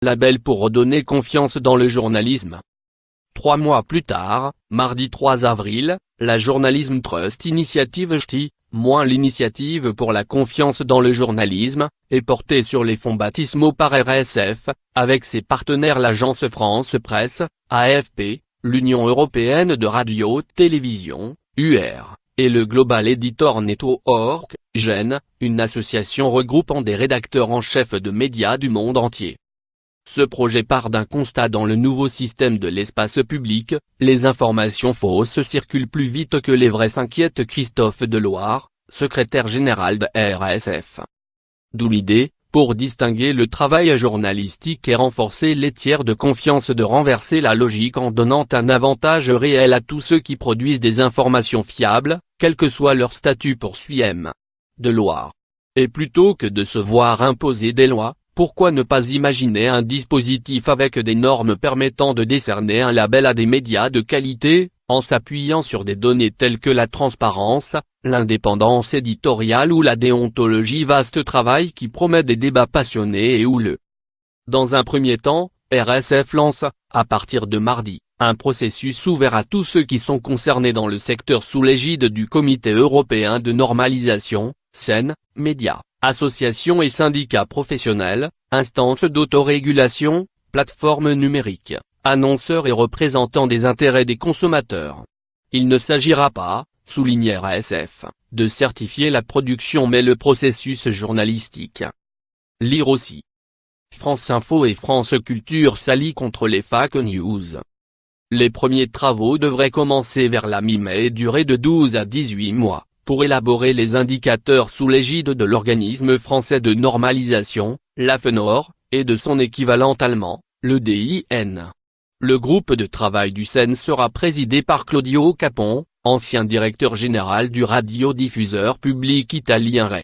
Label pour redonner confiance dans le journalisme. 3 mois plus tard, mardi 3 avril, la Journalism Trust Initiative JT, moins l'initiative pour la confiance dans le journalisme, est portée sur les fonds baptismaux par RSF, avec ses partenaires l'Agence France Presse, AFP, l'Union Européenne de Radio-Télévision, UR, et le Global Editor Network, GEN, une association regroupant des rédacteurs en chef de médias du monde entier. Ce projet part d'un constat: dans le nouveau système de l'espace public, les informations fausses circulent plus vite que les vraies, s'inquiète Christophe Deloire, secrétaire général de RSF. D'où l'idée, pour distinguer le travail journalistique et renforcer les tiers de confiance, de renverser la logique en donnant un avantage réel à tous ceux qui produisent des informations fiables, quel que soit leur statut, poursuit M. Deloire. Et plutôt que de se voir imposer des lois, pourquoi ne pas imaginer un dispositif avec des normes permettant de décerner un label à des médias de qualité, en s'appuyant sur des données telles que la transparence, l'indépendance éditoriale ou la déontologie, vaste travail qui promet des débats passionnés et houleux. Dans un premier temps, RSF lance, à partir de mardi, un processus ouvert à tous ceux qui sont concernés dans le secteur sous l'égide du Comité européen de normalisation, CEN, médias, associations et syndicats professionnels, instances d'autorégulation, plateformes numériques, annonceurs et représentants des intérêts des consommateurs. Il ne s'agira pas, souligne RSF, de certifier la production mais le processus journalistique. Lire aussi. France Info et France Culture s'allient contre les fake news. Les premiers travaux devraient commencer vers la mi-mai et durer de 12 à 18 mois, pour élaborer les indicateurs sous l'égide de l'organisme français de normalisation, l'AFNOR, et de son équivalent allemand, le DIN. Le groupe de travail du CEN sera présidé par Claudio Capon, ancien directeur général du radiodiffuseur public italien RAI.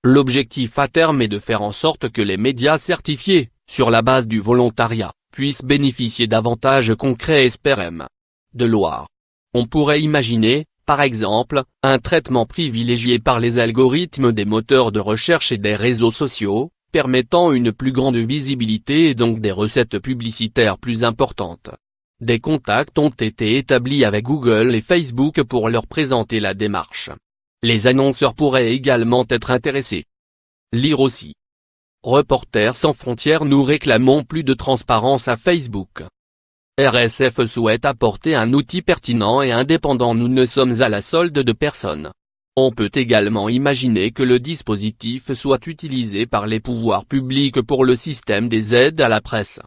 L'objectif à terme est de faire en sorte que les médias certifiés, sur la base du volontariat, puissent bénéficier d'avantages concrets, espère M. Deloire. On pourrait imaginer, par exemple, un traitement privilégié par les algorithmes des moteurs de recherche et des réseaux sociaux, permettant une plus grande visibilité et donc des recettes publicitaires plus importantes. Des contacts ont été établis avec Google et Facebook pour leur présenter la démarche. Les annonceurs pourraient également être intéressés. Lire aussi. Reporters sans frontières: nous réclamons plus de transparence à Facebook. RSF souhaite apporter un outil pertinent et indépendant. Nous ne sommes à la solde de personne. On peut également imaginer que le dispositif soit utilisé par les pouvoirs publics pour le système des aides à la presse.